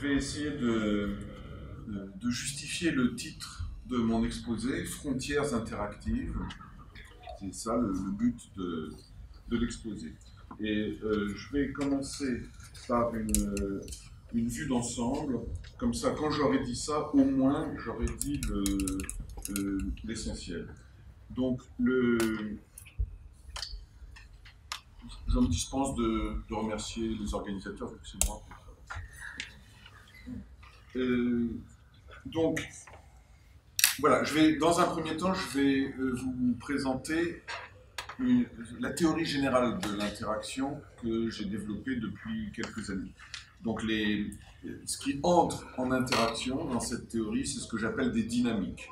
vais essayer de justifier le titre de mon exposé, Frontières interactives. C'est ça le but de l'exposé. Et je vais commencer par une vue d'ensemble. Comme ça, quand j'aurai dit ça, au moins, j'aurai dit l'essentiel. Donc, je me dispense de remercier les organisateurs, vu que c'est moi. Donc, voilà, dans un premier temps, je vais vous présenter la théorie générale de l'interaction que j'ai développée depuis quelques années. Donc, ce qui entre en interaction dans cette théorie, c'est ce que j'appelle des dynamiques.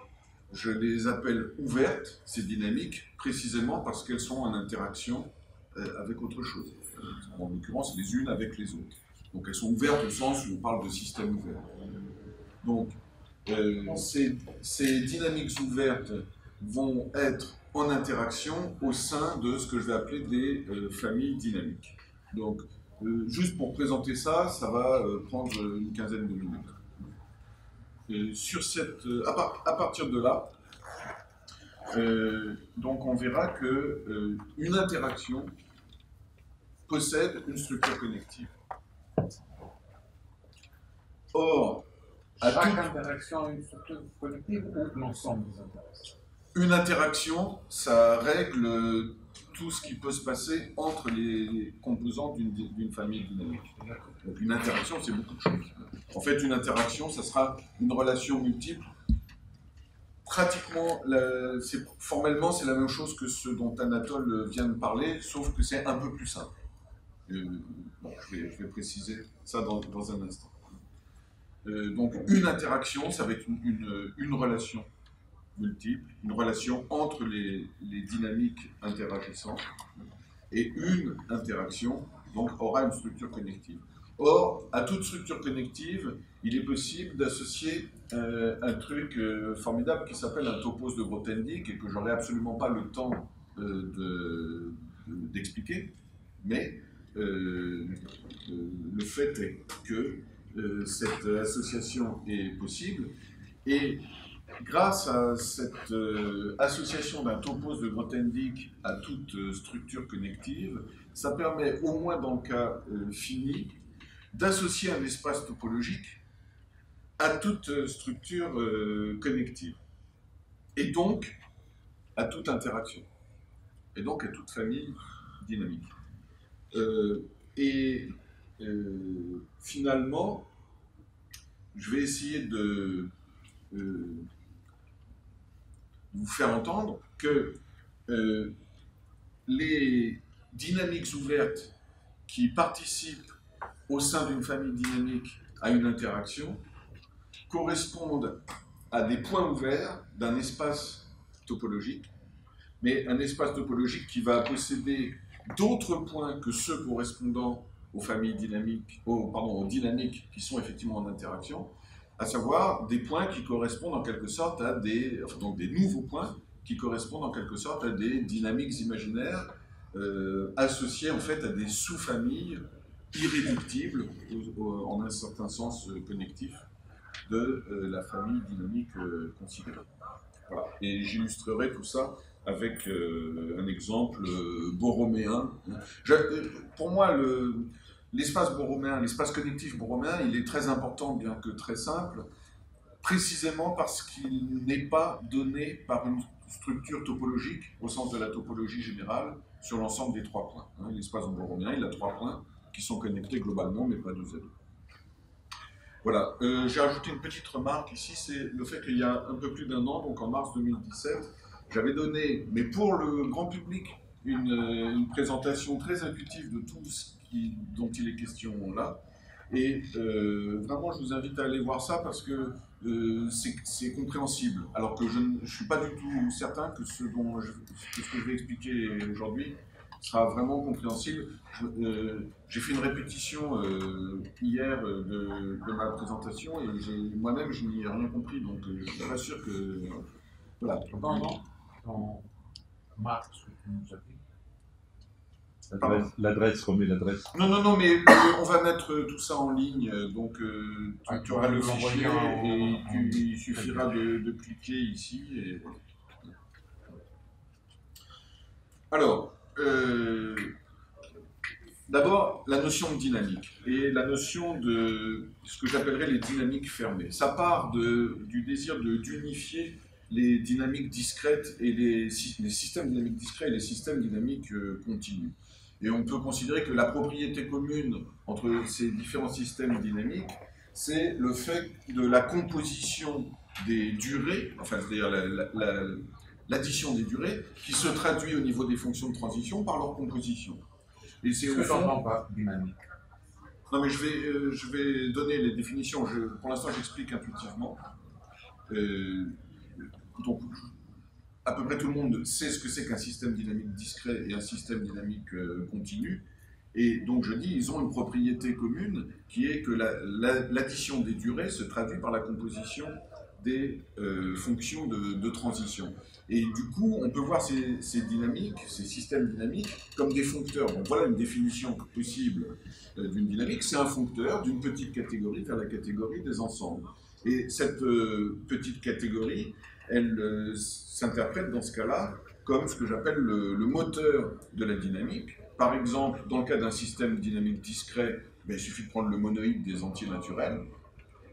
Je les appelle ouvertes, ces dynamiques, précisément parce qu'elles sont en interaction avec autre chose. En l'occurrence, les unes avec les autres. Donc, elles sont ouvertes au sens où on parle de système ouvert. Donc, ces dynamiques ouvertes vont être en interaction au sein de ce que je vais appeler des familles dynamiques. Donc, juste pour présenter ça, ça va prendre une quinzaine de minutes. À partir de là, donc on verra que une interaction possède une structure connective. Or, chaque interaction a une structure connective ou l'ensemble des interactions? Une interaction, ça règle tout ce qui peut se passer entre les composants d'une famille dynamique. Donc une interaction, c'est beaucoup de choses. En fait, une interaction, ça sera une relation multiple. Pratiquement, formellement, c'est la même chose que ce dont Anatole vient de parler, sauf que c'est un peu plus simple. Bon, je vais préciser ça dans un instant. Donc une interaction, ça va être une relation multiple, une relation entre les dynamiques interagissantes, et une interaction donc aura une structure connective. Or, à toute structure connective, il est possible d'associer un truc formidable qui s'appelle un topos de Grothendieck et que j'aurai absolument pas le temps d'expliquer, mais le fait est que cette association est possible, et grâce à cette association d'un topos de Grothendieck à toute structure connective, ça permet, au moins dans le cas fini, d'associer un espace topologique à toute structure connective, et donc à toute interaction, et donc à toute famille dynamique. Finalement, je vais essayer de vous faire entendre que les dynamiques ouvertes qui participent au sein d'une famille dynamique à une interaction correspondent à des points ouverts d'un espace topologique, mais un espace topologique qui va posséder d'autres points que ceux correspondant aux familles dynamiques, aux dynamiques qui sont effectivement en interaction, à savoir des points qui correspondent en quelque sorte à donc des nouveaux points qui correspondent en quelque sorte à des dynamiques imaginaires associées en fait à des sous-familles irréductibles en un certain sens connectif de la famille dynamique considérée. Voilà. Et j'illustrerai tout ça avec un exemple borroméen. Pour moi, l'espace borroméen, l'espace connectif borroméen, il est très important, bien que très simple, précisément parce qu'il n'est pas donné par une structure topologique, au sens de la topologie générale, sur l'ensemble des trois points. L'espace borroméen, il a trois points qui sont connectés globalement, mais pas deux à deux. Voilà, j'ai ajouté une petite remarque ici, c'est le fait qu'il y a un peu plus d'un an, donc en mars 2017, j'avais donné, mais pour le grand public, une présentation très intuitive de tout ce dont il est question là. Et vraiment, je vous invite à aller voir ça parce que c'est compréhensible. Alors que je ne suis pas du tout certain que ce que je vais expliquer aujourd'hui sera vraiment compréhensible. J'ai fait une répétition hier de ma présentation et moi-même je n'y ai rien compris, donc je ne suis pas sûr que... Voilà. En mars, ce que tu nous as dit, L'adresse, remets l'adresse. Non, mais on va mettre tout ça en ligne, donc tu auras le fichier et il suffira de cliquer ici. Et voilà. Alors, d'abord, la notion de dynamique et la notion de ce que j'appellerais les dynamiques fermées. Ça part du désir d'unifier les dynamiques discrètes et les systèmes dynamiques discrets et les systèmes dynamiques continus. Et on peut considérer que la propriété commune entre ces différents systèmes dynamiques, c'est le fait de la composition des durées, enfin, c'est-à-dire l'addition des durées, qui se traduit au niveau des fonctions de transition par leur composition. Et c'est au fond... pas dynamique. Non, mais je vais donner les définitions. Pour l'instant, j'explique intuitivement. Donc, à peu près tout le monde sait ce que c'est qu'un système dynamique discret et un système dynamique continu. Et donc, je dis, ils ont une propriété commune qui est que l'addition des durées se traduit par la composition des fonctions de transition. Et du coup, on peut voir ces dynamiques, ces systèmes dynamiques, comme des foncteurs. Donc voilà une définition possible d'une dynamique. C'est un foncteur d'une petite catégorie vers la catégorie des ensembles. Et cette petite catégorie, elle s'interprète dans ce cas-là comme ce que j'appelle le moteur de la dynamique. Par exemple, dans le cas d'un système dynamique discret, il suffit de prendre le monoïde des entiers naturels.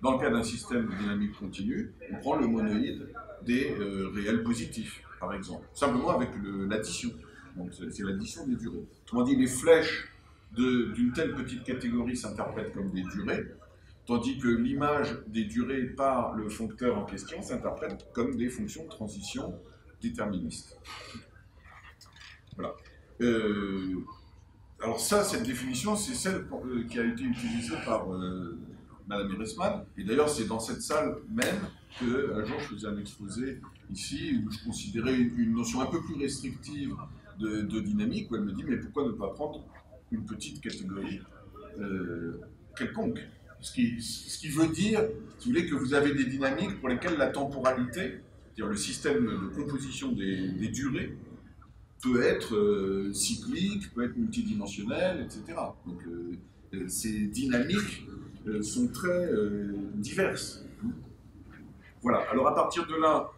Dans le cas d'un système dynamique continu, on prend le monoïde des réels positifs, par exemple, simplement avec l'addition. Donc c'est l'addition des durées. Autrement dit, les flèches d'une telle petite catégorie s'interprètent comme des durées, tandis que l'image des durées par le foncteur en question s'interprète comme des fonctions de transition déterministes. Voilà. Alors ça, cette définition, c'est celle qui a été utilisée par Madame Eresman, et d'ailleurs c'est dans cette salle même qu'un jour je faisais un exposé ici où je considérais une notion un peu plus restrictive de dynamique, où elle me dit mais pourquoi ne pas prendre une petite catégorie quelconque, ce qui veut dire, si vous voulez, que vous avez des dynamiques pour lesquelles la temporalité, c'est-à-dire le système de composition des durées, peut être cyclique, peut être multidimensionnel, etc. Donc ces dynamiques sont très diverses. Voilà, alors à partir de là,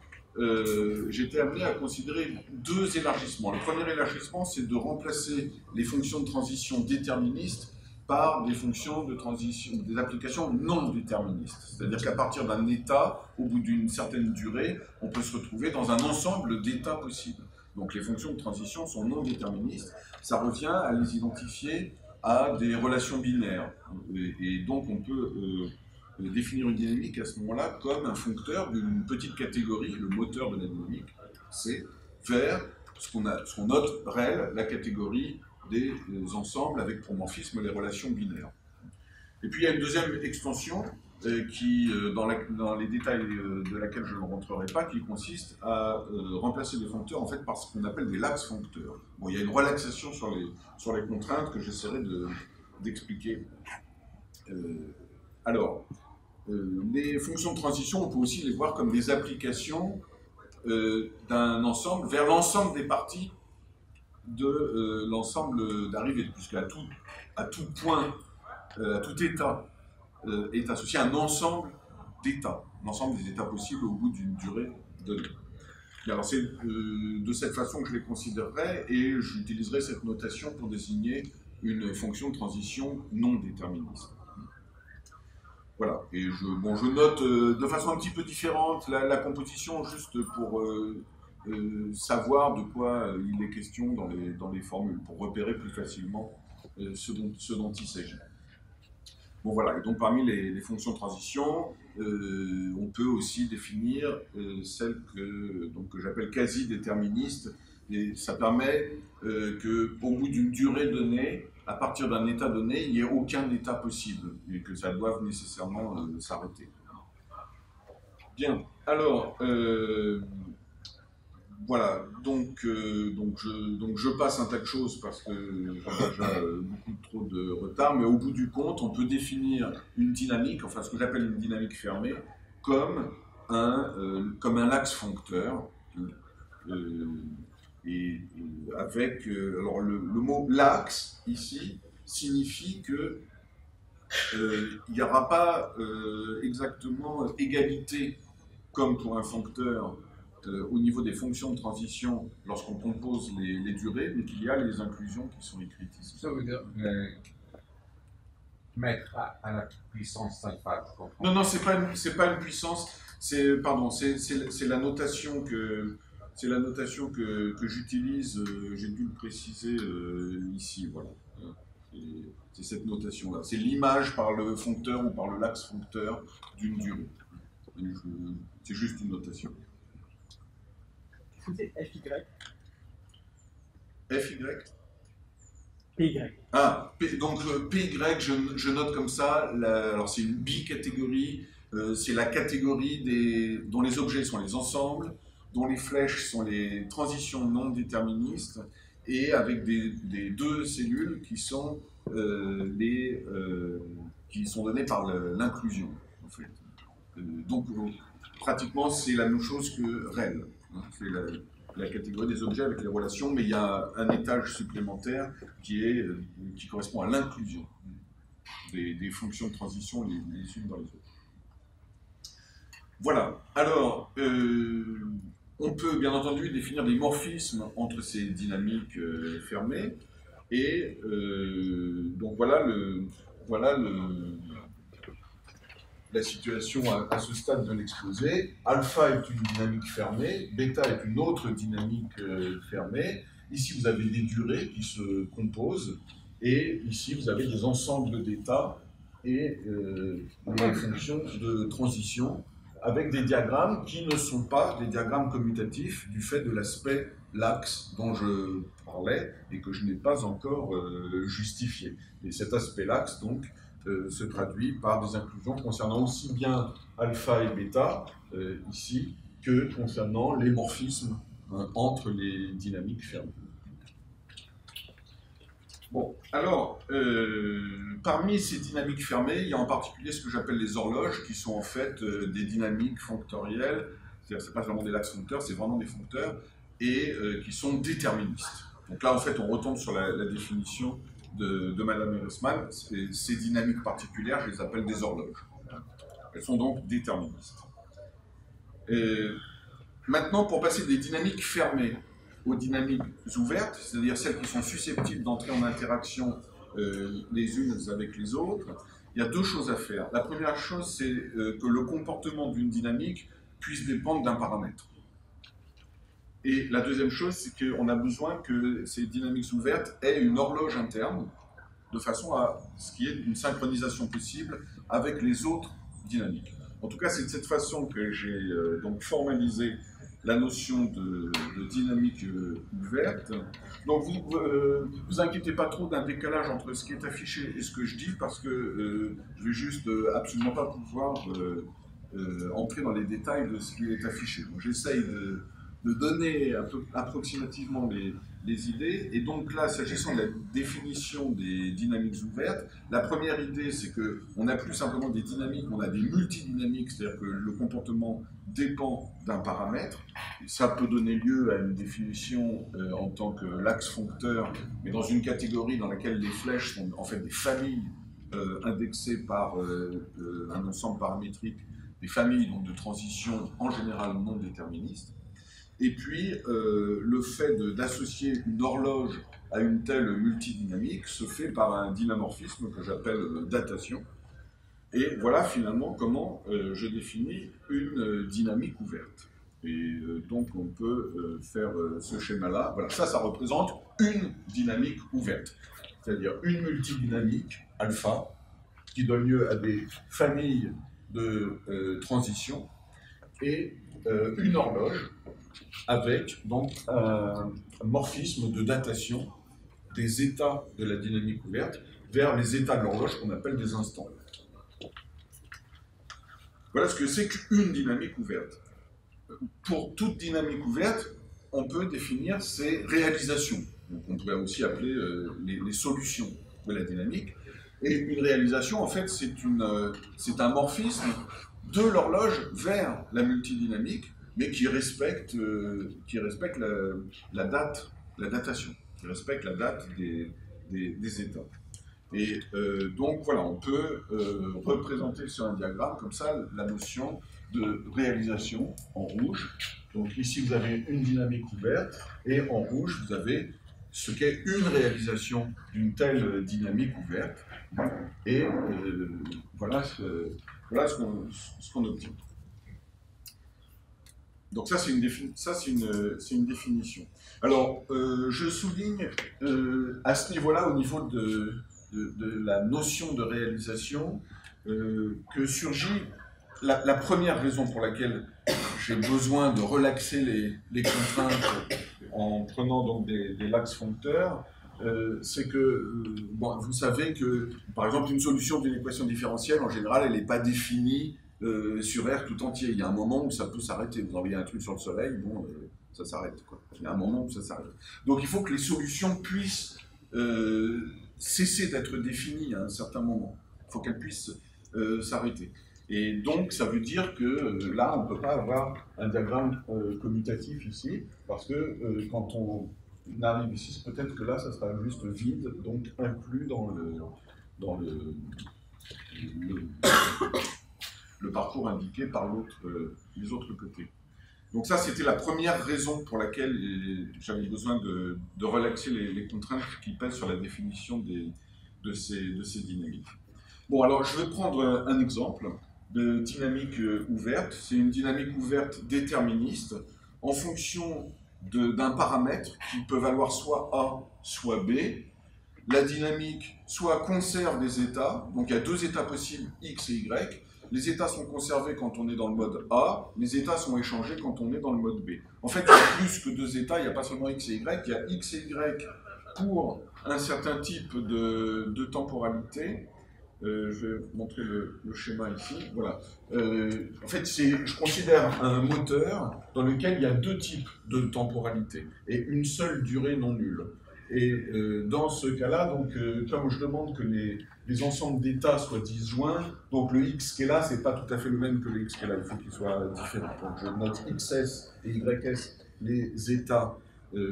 j'étais amené à considérer deux élargissements. Le premier élargissement, c'est de remplacer les fonctions de transition déterministes par des fonctions de transition, des applications non déterministes. C'est-à-dire qu'à partir d'un état, au bout d'une certaine durée, on peut se retrouver dans un ensemble d'états possibles. Donc les fonctions de transition sont non déterministes. Ça revient à les identifier à des relations binaires. Et donc on peut définir une dynamique à ce moment-là comme un foncteur d'une petite catégorie, le moteur de la dynamique, c'est vers ce qu'on note REL, la catégorie des ensembles avec pour morphisme les relations binaires. Et puis il y a une deuxième extension qui, dans les détails de laquelle je ne rentrerai pas, qui consiste à remplacer les foncteurs en fait par ce qu'on appelle des lax foncteurs. Bon, il y a une relaxation sur les contraintes que j'essaierai d'expliquer. Alors, les fonctions de transition, on peut aussi les voir comme des applications d'un ensemble vers l'ensemble des parties de l'ensemble d'arrivée, puisqu'à tout point, à tout état, est associé un ensemble d'états, l'ensemble des états possibles au bout d'une durée donnée. Et alors c'est de cette façon que je les considérerai, et j'utiliserai cette notation pour désigner une fonction de transition non déterministe. Voilà, et je note de façon un petit peu différente la composition, juste pour savoir de quoi il est question dans les formules, pour repérer plus facilement ce dont il s'agit. Bon voilà, et donc parmi les fonctions de transition, on peut aussi définir celles que j'appelle quasi-déterministes, et ça permet qu'au bout d'une durée donnée, à partir d'un état donné, il n'y ait aucun état possible, et que ça doive nécessairement s'arrêter. Bien, alors, voilà, donc je passe un tas de choses parce que j'ai déjà beaucoup trop de retard, mais au bout du compte, on peut définir une dynamique, enfin ce que j'appelle une dynamique fermée, comme un lax foncteur. Et alors le mot l'axe ici signifie que il n'y aura pas exactement égalité comme pour un foncteur au niveau des fonctions de transition lorsqu'on compose les durées, mais qu'il y a les inclusions qui sont écrites ici. Ça veut dire mettre à la puissance alpha. Non, c'est pas une puissance. C'est la notation que j'utilise. J'ai dû le préciser ici, voilà. C'est cette notation-là. C'est l'image par le foncteur ou par le laxe foncteur d'une durée. C'est juste une notation. C'est FY. FY. PY. Ah, donc PY, je note comme ça. Alors c'est une bicatégorie. C'est la catégorie dont les objets sont les ensembles, dont les flèches sont les transitions non déterministes, et avec des deux cellules qui sont données par l'inclusion, en fait. Donc, pratiquement, c'est la même chose que REL. Hein, c'est la catégorie des objets avec les relations, mais il y a un étage supplémentaire qui correspond à l'inclusion des fonctions de transition les unes dans les autres. Voilà. Alors, on peut bien entendu définir des morphismes entre ces dynamiques fermées, et donc voilà la situation à ce stade de l'exposé. Alpha est une dynamique fermée, bêta est une autre dynamique fermée. Ici, vous avez des durées qui se composent, et ici, vous avez des ensembles d'états et des fonctions de transition, avec des diagrammes qui ne sont pas des diagrammes commutatifs du fait de l'aspect l'axe dont je parlais et que je n'ai pas encore justifié. Et cet aspect l'axe, donc, se traduit par des inclusions concernant aussi bien alpha et bêta, ici, que concernant les morphismes entre les dynamiques fermées. Bon, alors, parmi ces dynamiques fermées, il y a en particulier ce que j'appelle les horloges, qui sont en fait des dynamiques fonctorielles, c'est-à-dire ce n'est pas vraiment des laxes foncteurs, c'est vraiment des foncteurs, et qui sont déterministes. Donc là, en fait, on retombe sur la définition de Madame Ehresmann. Ces dynamiques particulières, je les appelle des horloges. Elles sont donc déterministes. Maintenant, pour passer des dynamiques fermées aux dynamiques ouvertes, c'est-à-dire celles qui sont susceptibles d'entrer en interaction les unes avec les autres, il y a deux choses à faire. La première chose, c'est que le comportement d'une dynamique puisse dépendre d'un paramètre. Et la deuxième chose, c'est qu'on a besoin que ces dynamiques ouvertes aient une horloge interne, de façon à ce qu'il y ait une synchronisation possible avec les autres dynamiques. En tout cas, c'est de cette façon que j'ai donc formalisé la notion de dynamique ouverte. Donc, vous inquiétez pas trop d'un décalage entre ce qui est affiché et ce que je dis, parce que je vais juste absolument pas pouvoir entrer dans les détails de ce qui est affiché. Donc, j'essaye de donner approximativement les idées. Et donc là, s'agissant de la définition des dynamiques ouvertes, la première idée, c'est qu'on n'a plus simplement des dynamiques, on a des multidynamiques, c'est-à-dire que le comportement dépend d'un paramètre. Et ça peut donner lieu à une définition en tant que l'axe foncteur, mais dans une catégorie dans laquelle les flèches sont en fait des familles indexées par un ensemble paramétrique, des familles donc, de transition en général non déterministes. Et puis, le fait d'associer une horloge à une telle multidynamique se fait par un dynamorphisme que j'appelle datation. Et voilà finalement comment je définis une dynamique ouverte. Et donc on peut faire ce schéma-là. Voilà, ça représente une dynamique ouverte. C'est-à-dire une multidynamique alpha qui donne lieu à des familles de transition et une horloge avec donc un morphisme de datation des états de la dynamique ouverte vers les états de l'horloge qu'on appelle des instants. Voilà ce que c'est qu'une dynamique ouverte. Pour toute dynamique ouverte, on peut définir ses réalisations. Donc on pourrait aussi appeler les solutions de la dynamique. Et une réalisation, en fait, c'est un morphisme de l'horloge vers la multidynamique, mais qui respecte la date la datation, qui respecte la date des états. Et donc voilà, on peut représenter sur un diagramme comme ça la notion de réalisation en rouge. Donc ici vous avez une dynamique ouverte et en rouge vous avez ce qu'est une réalisation d'une telle dynamique ouverte. Et voilà ce qu'on obtient. Donc ça c'est une définition. Alors je souligne à ce niveau-là, au niveau de la notion de réalisation, que surgit la première raison pour laquelle j'ai besoin de relaxer les contraintes en prenant donc des lax foncteurs, c'est que, bon, vous savez que, par exemple, une solution d'une équation différentielle, en général, elle n'est pas définie sur R tout entier. Il y a un moment où ça peut s'arrêter. Vous envoyez un truc sur le soleil, bon, ça s'arrête, quoi. Il y a un moment où ça s'arrête. Donc il faut que les solutions puissent cesser d'être définies à un certain moment. Il faut qu'elles puissent s'arrêter. Et donc, ça veut dire que là, on ne peut pas avoir un diagramme commutatif ici, parce que quand on arrive ici, peut-être que là, ça sera juste vide, donc inclus dans le parcours indiqué par les autres côtés. Donc ça, c'était la première raison pour laquelle j'avais besoin de relaxer les contraintes qui pèsent sur la définition de ces dynamiques. Bon, alors je vais prendre un exemple de dynamique ouverte. C'est une dynamique ouverte déterministe en fonction d'un paramètre qui peut valoir soit A, soit B. La dynamique soit conserve des états, donc il y a deux états possibles, X et Y. Les états sont conservés quand on est dans le mode A, les états sont échangés quand on est dans le mode B. En fait, il y a plus que deux états, il n'y a pas seulement X et Y, il y a X et Y pour un certain type de temporalité. Je vais vous montrer le schéma ici. Voilà. En fait, je considère un moteur dans lequel il y a deux types de temporalité et une seule durée non nulle. Et dans ce cas-là, donc, comme je demande que les ensembles d'états soient disjoints, donc le x qui est là, c'est pas tout à fait le même que le x qui est là, il faut qu'il soit différent. Donc je note xs et ys, les états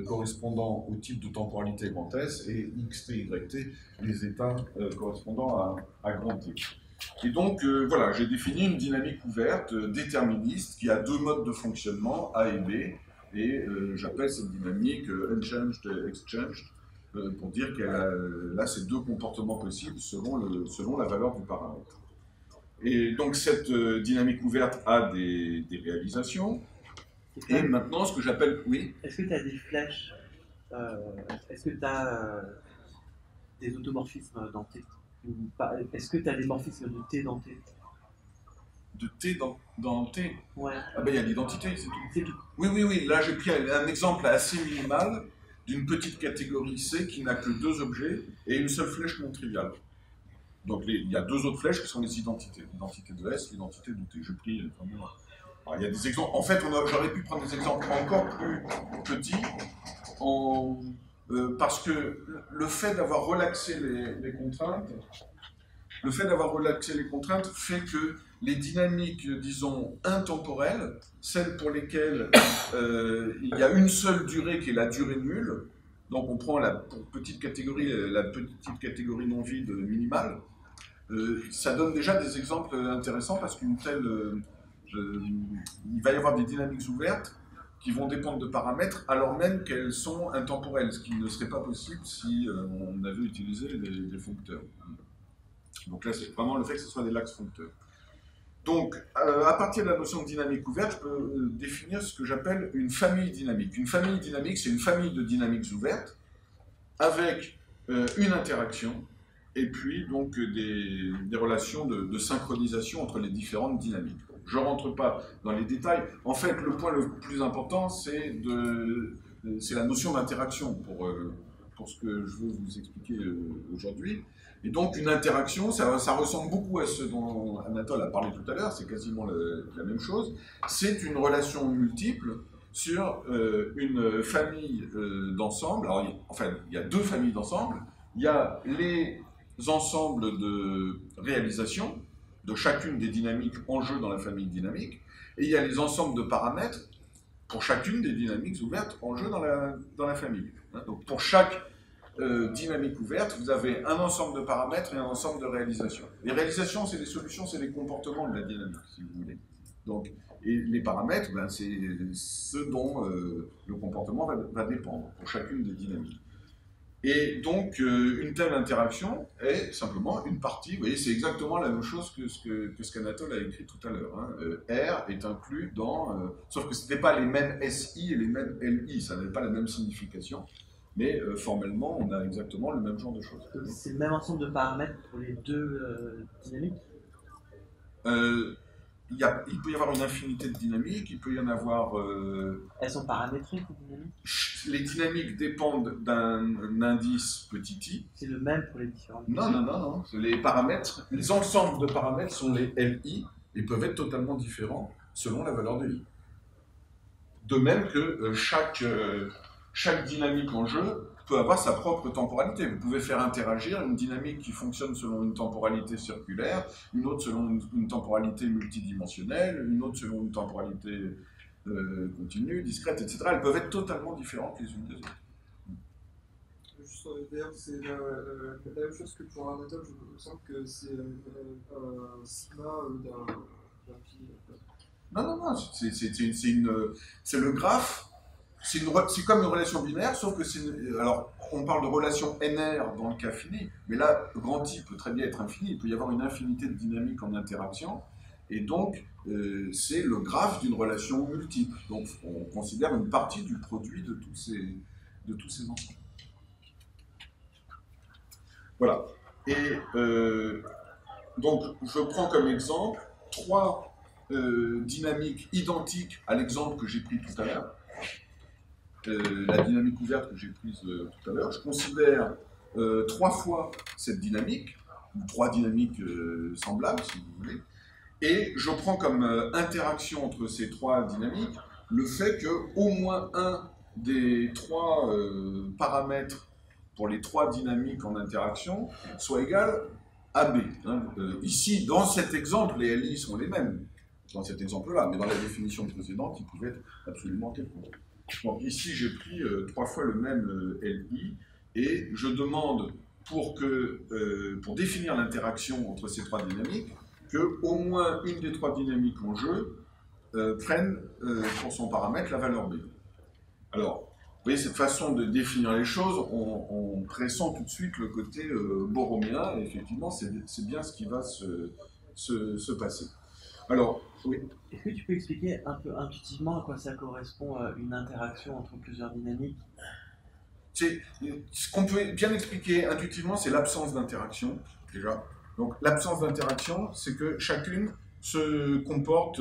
correspondant au type de temporalité grand S, et xt, yt, les états correspondant à grand T. Et donc, voilà, j'ai défini une dynamique ouverte, déterministe, qui a deux modes de fonctionnement, A et B, et j'appelle cette dynamique unchanged exchanged, pour dire qu'elle a là ces deux comportements possibles selon la valeur du paramètre. Et donc, cette dynamique ouverte a des réalisations. Et maintenant, ce que j'appelle... Oui. Est-ce que tu as des flèches est-ce que tu as des automorphismes dans T? Est-ce que tu as des morphismes de T dans T? De T dans T? Ouais. Ah ben il y a l'identité, c'est tout. C'est tout. Oui. Là, j'ai pris un exemple assez minimal d'une petite catégorie C qui n'a que deux objets et une seule flèche non triviale. Donc, il y a deux autres flèches qui sont les identités. L'identité de S, l'identité de T. J'ai pris... Alors, il y a des exemples. En fait, j'aurais pu prendre des exemples encore plus petits, parce que le fait d'avoir relaxé les contraintes, fait que les dynamiques, disons, intemporelles, celles pour lesquelles il y a une seule durée qui est la durée nulle, donc on prend la petite catégorie non vide minimale, ça donne déjà des exemples intéressants parce qu'une telle... il va y avoir des dynamiques ouvertes qui vont dépendre de paramètres alors même qu'elles sont intemporelles, ce qui ne serait pas possible si on avait utilisé des foncteurs. Donc là, c'est vraiment le fait que ce soit des lax foncteurs. Donc, à partir de la notion de dynamique ouverte, je peux définir ce que j'appelle une famille dynamique. Une famille dynamique, c'est une famille de dynamiques ouvertes avec une interaction et puis donc des relations de synchronisation entre les différentes dynamiques. Je ne rentre pas dans les détails. En fait, le point le plus important, c'est la notion d'interaction pour ce que je veux vous expliquer aujourd'hui. Et donc, une interaction, ça ressemble beaucoup à ce dont Anatole a parlé tout à l'heure, c'est quasiment la même chose. C'est une relation multiple sur une famille d'ensembles. Alors, il y a deux familles d'ensembles. Il y a les ensembles de réalisation de chacune des dynamiques en jeu dans la famille dynamique, et il y a les ensembles de paramètres pour chacune des dynamiques ouvertes en jeu dans la famille. hein. Donc pour chaque dynamique ouverte, vous avez un ensemble de paramètres et un ensemble de réalisations. Les réalisations, c'est les solutions, c'est les comportements de la dynamique, si vous voulez. Donc, et les paramètres, ben, c'est ce dont le comportement va dépendre pour chacune des dynamiques. Et donc, une telle interaction est simplement une partie, vous voyez, c'est exactement la même chose que ce qu'Anatole a écrit tout à l'heure. Hein. R est inclus dans... sauf que ce n'était pas les mêmes SI et les mêmes LI, ça n'avait pas la même signification, mais formellement, on a exactement le même genre de choses. C'est le même ensemble de paramètres pour les deux dynamiques? Il peut y avoir une infinité de dynamiques, il peut y en avoir... Elles sont paramétriques, les dynamiques? Les dynamiques dépendent d'un indice petit i. C'est le même pour les différents? Non. Les paramètres, les ensembles de paramètres sont les LI et peuvent être totalement différents selon la valeur de i. De même que chaque dynamique en jeu peut avoir sa propre temporalité. Vous pouvez faire interagir une dynamique qui fonctionne selon une temporalité circulaire, une autre selon une temporalité multidimensionnelle, une autre selon une temporalité continue, discrète, etc. Elles peuvent être totalement différentes les unes des autres. D'ailleurs, c'est la même chose que pour Anatole, je me sens que c'est un sigma d'un pi. Non, c'est le graphe. C'est comme une relation binaire, sauf que alors, on parle de relation NR dans le cas fini, mais là, grand I peut très bien être infini, il peut y avoir une infinité de dynamiques en interaction, et donc, c'est le graphe d'une relation multiple. Donc, on considère une partie du produit de tous ces ensembles. Voilà. Et donc, je prends comme exemple 3 dynamiques identiques à l'exemple que j'ai pris tout à l'heure. La dynamique ouverte que j'ai prise tout à l'heure, je considère 3 fois cette dynamique, ou 3 dynamiques semblables, si vous voulez, et je prends comme interaction entre ces 3 dynamiques le fait qu'au moins un des 3 paramètres pour les 3 dynamiques en interaction soit égal à B. Hein. Ici, dans cet exemple, les LI sont les mêmes, dans cet exemple-là, mais dans la définition précédente, ils pouvaient être absolument quelconques. Donc ici, j'ai pris 3 fois le même LI, et je demande pour définir l'interaction entre ces 3 dynamiques, qu'au moins une des 3 dynamiques en jeu prenne pour son paramètre la valeur B. Alors, vous voyez, cette façon de définir les choses, on pressent tout de suite le côté borromien, et effectivement, c'est bien ce qui va se passer. Alors, oui. Est-ce que tu peux expliquer un peu intuitivement à quoi ça correspond une interaction entre plusieurs dynamiques? Ce qu'on peut bien expliquer intuitivement, c'est l'absence d'interaction, déjà. Donc, l'absence d'interaction, c'est que chacune se comporte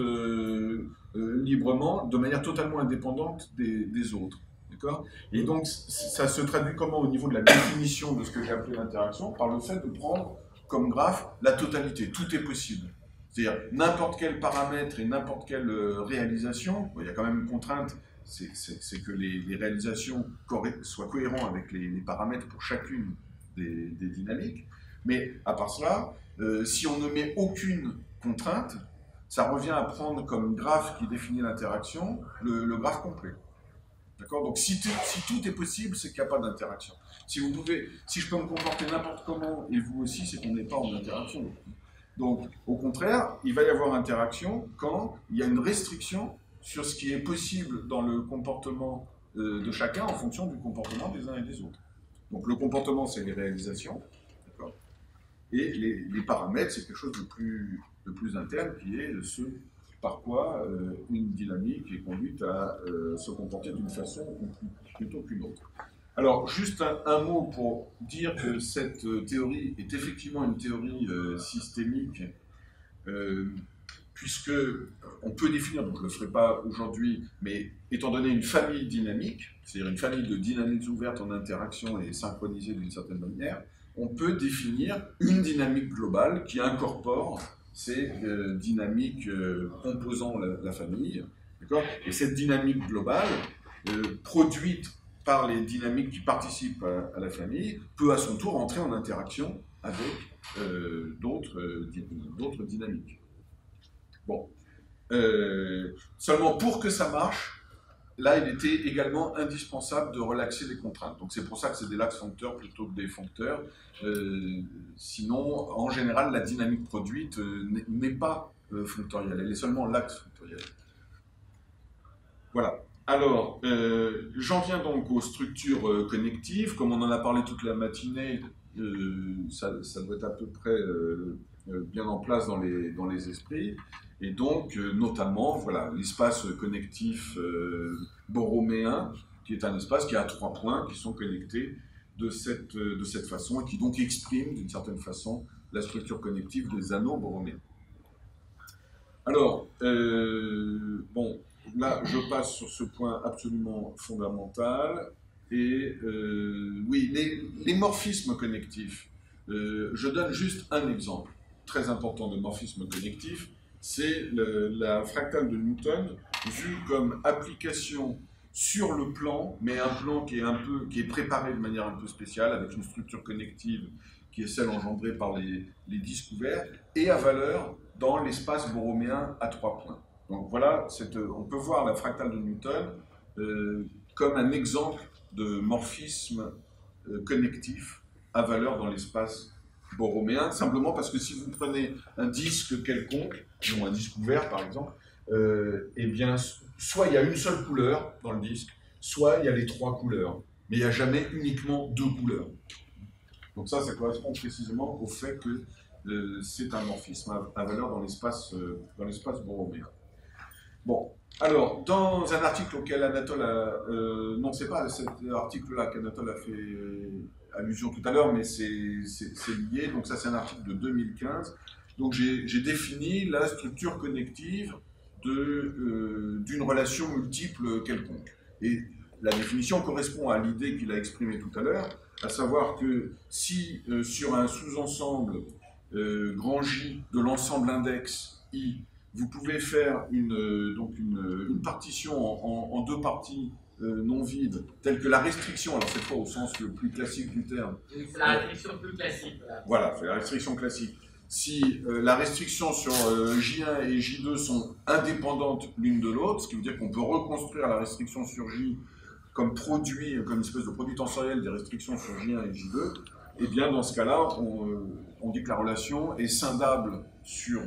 librement, de manière totalement indépendante des autres. D'accord ? Et donc, ça se traduit comment au niveau de la définition de ce que j'ai appelé l'interaction? Par le fait de prendre comme graphe la totalité. Tout est possible. C'est-à-dire, n'importe quel paramètre et n'importe quelle réalisation, il y a quand même une contrainte, c'est que les réalisations soient cohérentes avec les paramètres pour chacune des dynamiques. Mais à part cela, si on ne met aucune contrainte, ça revient à prendre comme graphe qui définit l'interaction le graphe complet. D'accord ? Donc si tout est possible, c'est qu'il n'y a pas d'interaction. Si je peux me comporter n'importe comment, et vous aussi, c'est qu'on n'est pas en interaction. Donc, au contraire, il va y avoir interaction quand il y a une restriction sur ce qui est possible dans le comportement de chacun en fonction du comportement des uns et des autres. Donc, le comportement, c'est les réalisations, d'accord ? Et les paramètres, c'est quelque chose de plus interne, qui est ce par quoi une dynamique est conduite à se comporter d'une façon plutôt qu'une autre. Alors, juste un mot pour dire que cette théorie est effectivement une théorie systémique, puisque on peut définir, donc je ne le ferai pas aujourd'hui, mais étant donné une famille dynamique, c'est-à-dire une famille de dynamiques ouvertes en interaction et synchronisées d'une certaine manière, on peut définir une dynamique globale qui incorpore ces dynamiques composant la famille, d'accord ? Et cette dynamique globale, produite par les dynamiques qui participent à la famille, peut à son tour entrer en interaction avec d'autres dynamiques. Bon. Seulement pour que ça marche, là, il était également indispensable de relaxer les contraintes. Donc c'est pour ça que c'est des lax foncteurs plutôt que des foncteurs. Sinon, en général, la dynamique produite n'est pas fonctorielle, elle est seulement lax fonctorielle. Voilà. Alors, j'en viens donc aux structures connectives. Comme on en a parlé toute la matinée, ça doit être à peu près bien en place dans les esprits. Et donc, notamment, voilà, l'espace connectif borroméen, qui est un espace qui a 3 points qui sont connectés de cette façon et qui donc exprime d'une certaine façon la structure connective des anneaux borroméens. Alors, bon, là, je passe sur ce point absolument fondamental. Et oui, les morphismes connectifs. Je donne juste un exemple très important de morphisme connectif. C'est la fractale de Newton, vue comme application sur le plan, mais un plan qui est préparé de manière un peu spéciale, avec une structure connective qui est celle engendrée par les disques ouverts, et à valeur dans l'espace borroméen à 3 points. Donc voilà, on peut voir la fractale de Newton comme un exemple de morphisme connectif à valeur dans l'espace borroméen, simplement parce que si vous prenez un disque quelconque, disons un disque ouvert par exemple, eh bien, soit il y a une seule couleur dans le disque, soit il y a les 3 couleurs, mais il n'y a jamais uniquement 2 couleurs. Donc ça correspond précisément au fait que c'est un morphisme à valeur dans l'espace borroméen. Bon, alors, dans un article auquel Anatole a... non, c'est pas cet article-là qu'Anatole a fait allusion tout à l'heure, mais c'est lié. Donc ça, c'est un article de 2015. Donc j'ai défini la structure connective d'une relation multiple quelconque. Et la définition correspond à l'idée qu'il a exprimée tout à l'heure, à savoir que si sur un sous-ensemble grand J de l'ensemble index I, vous pouvez faire une partition en 2 parties non vides, telles que la restriction, alors cette fois au sens le plus classique du terme. C'est la restriction plus classique. Voilà, c'est la restriction classique. Si la restriction sur J1 et J2 sont indépendantes l'une de l'autre, ce qui veut dire qu'on peut reconstruire la restriction sur J comme produit, comme une espèce de produit tensoriel des restrictions sur J1 et J2, et bien dans ce cas-là, on dit que la relation est scindable sur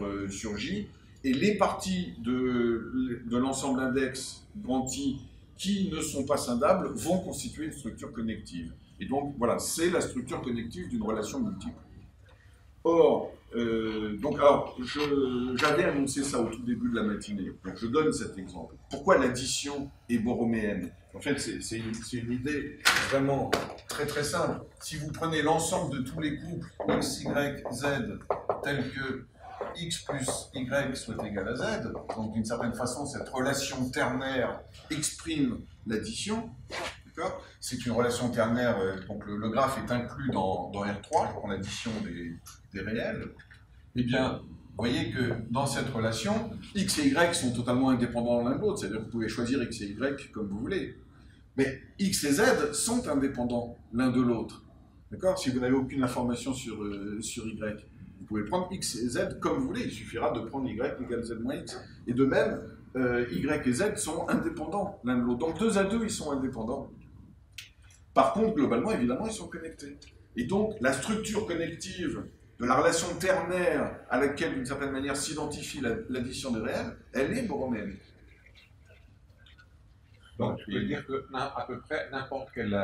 J, et les parties de l'ensemble index grand I qui ne sont pas scindables vont constituer une structure connective. Et donc voilà, c'est la structure connective d'une relation multiple. Or, j'avais annoncé ça au tout début de la matinée, donc je donne cet exemple. Pourquoi l'addition est borroméenne? En fait, c'est une idée vraiment très très simple. Si vous prenez l'ensemble de tous les couples x, y, z, tels que x plus y soit égal à z, donc d'une certaine façon, cette relation ternaire exprime l'addition. C'est une relation ternaire, donc le graphe est inclus dans R3, je prends l'addition des réels. Eh bien, vous voyez que dans cette relation, x et y sont totalement indépendants l'un de l'autre, c'est-à-dire que vous pouvez choisir x et y comme vous voulez. Mais x et z sont indépendants l'un de l'autre. D'accord? Si vous n'avez aucune information sur y, vous pouvez prendre x et z comme vous voulez, il suffira de prendre y égale z moins x. Et de même, y et z sont indépendants l'un de l'autre. Donc 2 à 2, ils sont indépendants. Par contre, globalement, évidemment, ils sont connectés. Et donc, la structure connective de la relation ternaire à laquelle, d'une certaine manière, s'identifie l'addition des réels, elle est borroméenne. Donc, tu veux dire que à peu près n'importe quelle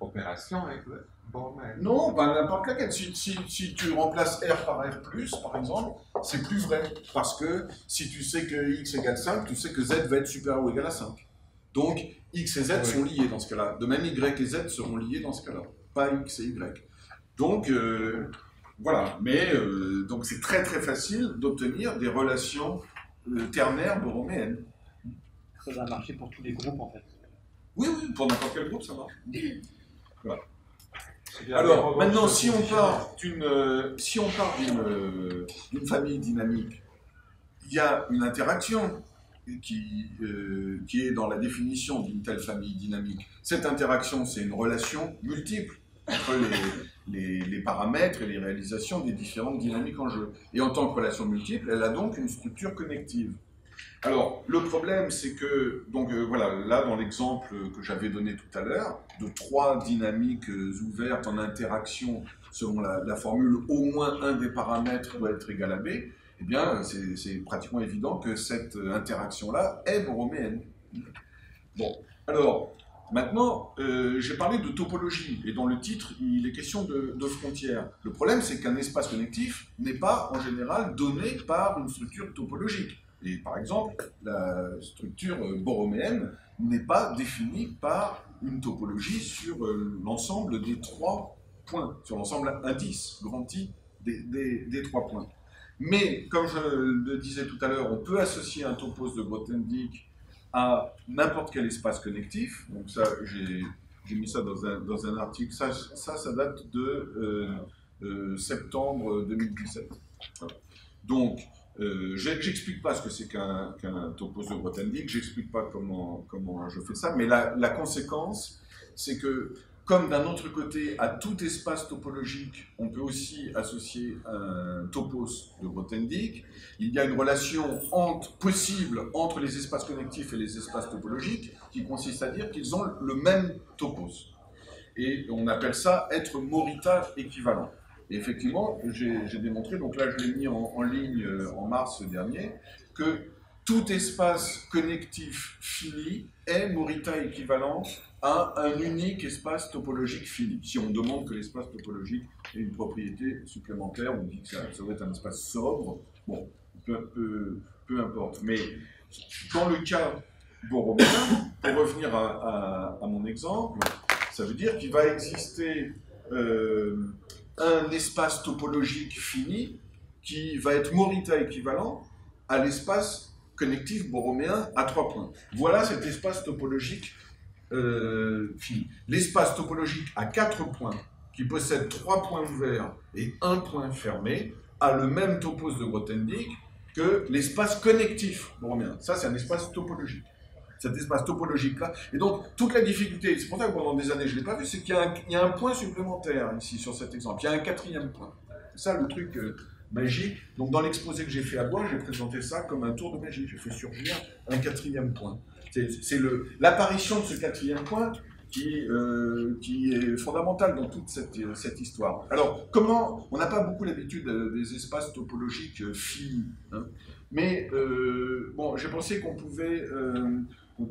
opération est borroméenne? Non, pas n'importe laquelle. Si tu remplaces R par R+, par exemple, c'est plus vrai. Parce que si tu sais que X égale 5, tu sais que Z va être supérieur ou égal à 5. Donc, X et Z sont liés dans ce cas-là. De même, Y et Z seront liés dans ce cas-là. Pas X et Y. Donc, voilà. Mais, donc c'est très très facile d'obtenir des relations ternaires borroméennes. Ça va marcher pour tous les groupes, en fait. Oui, pour n'importe quel groupe, ça marche. Voilà. Alors, maintenant, si on part d'une famille dynamique, il y a une interaction qui est dans la définition d'une telle famille dynamique. Cette interaction, c'est une relation multiple entre les paramètres et les réalisations des différentes dynamiques en jeu. Et en tant que relation multiple, elle a donc une structure connective. Alors, le problème, c'est que, donc voilà, là, dans l'exemple que j'avais donné tout à l'heure, de 3 dynamiques ouvertes en interaction selon la formule au moins un des paramètres doit être égal à B, eh bien, c'est pratiquement évident que cette interaction-là est borroméenne. Bon, alors, maintenant, j'ai parlé de topologie, et dans le titre, il est question de frontières. Le problème, c'est qu'un espace connectif n'est pas, en général, donné par une structure topologique. Et par exemple, la structure borroméenne n'est pas définie par une topologie sur l'ensemble des 3 points, sur l'ensemble indice, grand I, des 3 points. Mais, comme je le disais tout à l'heure, on peut associer un topos de Grothendieck à n'importe quel espace connectif. Donc ça, j'ai mis ça dans un article. Ça date de septembre 2017. Voilà. Donc, j'explique pas ce que c'est qu'un topos de Grothendieck, j'explique pas comment je fais ça, mais la conséquence, c'est que, comme d'un autre côté, à tout espace topologique, on peut aussi associer un topos de Grothendieck, il y a une relation possible entre les espaces connectifs et les espaces topologiques qui consiste à dire qu'ils ont le même topos. Et on appelle ça être Morita équivalent. Et effectivement, j'ai démontré, donc là je l'ai mis en ligne en mars dernier, que tout espace connectif fini est Morita équivalent à un unique espace topologique fini. Si on demande que l'espace topologique ait une propriété supplémentaire, on dit que ça doit être un espace sobre, bon, peu importe. Mais dans le cas borroméen, pour revenir à mon exemple, ça veut dire qu'il va exister un espace topologique fini qui va être Morita équivalent à l'espace connectif borroméen à 3 points. Voilà cet espace topologique fini. L'espace topologique à 4 points, qui possède 3 points ouverts et 1 point fermé, a le même topos de Grothendieck que l'espace connectif borroméen. Ça, c'est un espace topologique. Cet espace topologique-là. Et donc, toute la difficulté, c'est pour ça que pendant des années je ne l'ai pas vu, c'est qu'il y a un point supplémentaire ici sur cet exemple. Il y a un 4e point. C'est ça le truc magique. Donc, dans l'exposé que j'ai fait à Bois, j'ai présenté ça comme un tour de magie. J'ai fait surgir un 4e point. C'est l'apparition de ce 4e point qui est fondamental dans toute cette histoire. Alors, comment... On n'a pas beaucoup l'habitude des espaces topologiques finis, hein, mais bon, j'ai pensé qu'on pouvait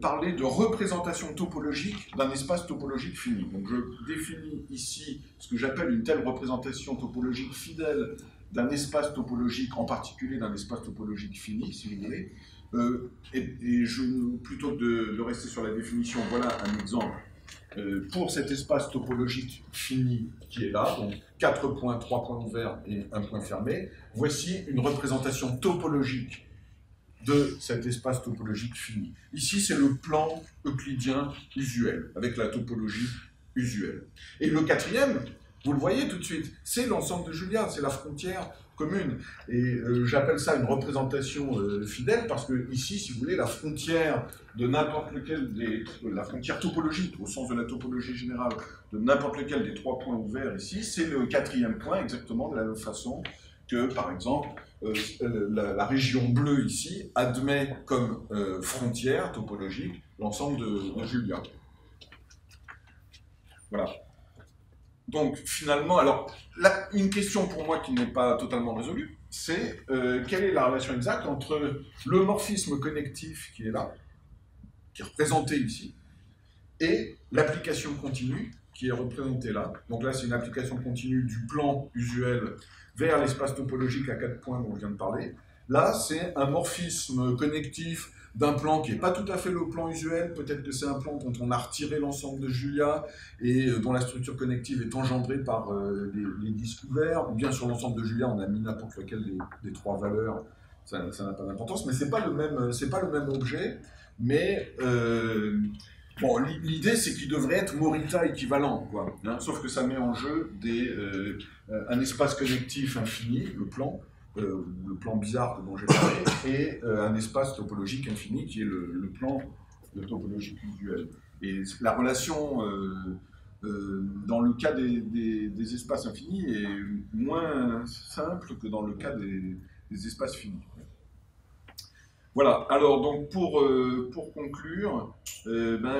parler de représentation topologique d'un espace topologique fini. Donc, je définis ici ce que j'appelle une telle représentation topologique fidèle d'un espace topologique, en particulier d'un espace topologique fini, si vous voulez. Plutôt que de rester sur la définition, voilà un exemple. Pour cet espace topologique fini qui est là, donc 4 points, 3 points ouverts et 1 point fermé, voici une représentation topologique de cet espace topologique fini. Ici, c'est le plan euclidien usuel, avec la topologie usuelle. Et le 4e, vous le voyez tout de suite, c'est l'ensemble de Julia, c'est la frontière commune. Et j'appelle ça une représentation fidèle parce que ici, si vous voulez, la frontière de n'importe lequel la frontière topologique, au sens de la topologie générale, de n'importe lequel des 3 points ouverts ici, c'est le 4e point, exactement de la même façon que, par exemple, la région bleue ici admet comme frontière topologique l'ensemble de Julia. Voilà. Donc, finalement, alors, là, une question pour moi qui n'est pas totalement résolue, c'est quelle est la relation exacte entre le morphisme connectif qui est là, qui est représenté ici, et l'application continue qui est représentée là. Donc là, c'est une application continue du plan usuel vers l'espace topologique à 4 points dont je viens de parler. Là, c'est un morphisme connectif d'un plan qui n'est pas tout à fait le plan usuel, peut-être que c'est un plan dont on a retiré l'ensemble de Julia et dont la structure connective est engendrée par les disques ouverts, ou bien sur l'ensemble de Julia, on a mis n'importe lequel des 3 valeurs, ça n'a pas d'importance, mais c'est pas le même objet, mais bon, l'idée c'est qu'il devrait être Morita équivalent, quoi, hein, sauf que ça met en jeu un espace connectif infini, le plan bizarre dont j'ai parlé, et un espace topologique infini qui est le plan de topologique usuel. Et la relation dans le cas des espaces infinis est moins simple que dans le cas des espaces finis. Voilà, alors donc pour conclure,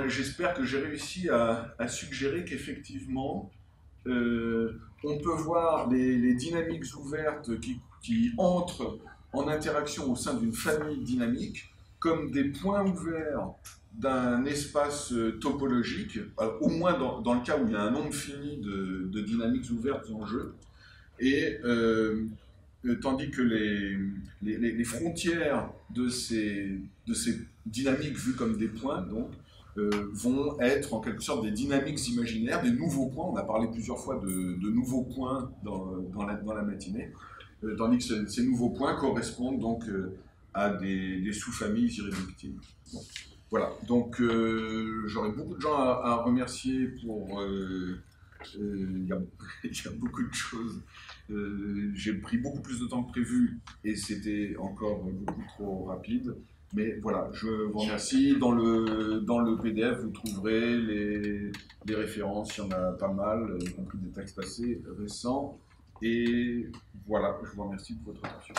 j'espère que j'ai réussi à suggérer qu'effectivement, on peut voir les dynamiques ouvertes qui entrent en interaction au sein d'une famille dynamique comme des points ouverts d'un espace topologique, au moins dans le cas où il y a un nombre fini de dynamiques ouvertes en jeu, et tandis que les frontières de ces dynamiques vues comme des points donc, vont être en quelque sorte des dynamiques imaginaires, des nouveaux points. On a parlé plusieurs fois de nouveaux points dans la matinée, tandis que ces nouveaux points correspondent donc à des sous-familles irréductibles. Bon. Voilà, donc j'aurais beaucoup de gens à remercier pour... il y a beaucoup de choses. J'ai pris beaucoup plus de temps que prévu et c'était encore beaucoup trop rapide. Mais voilà, je vous remercie. Dans le PDF, vous trouverez les références, il y en a pas mal, y compris des textes assez récents. Et voilà, je vous remercie de votre attention.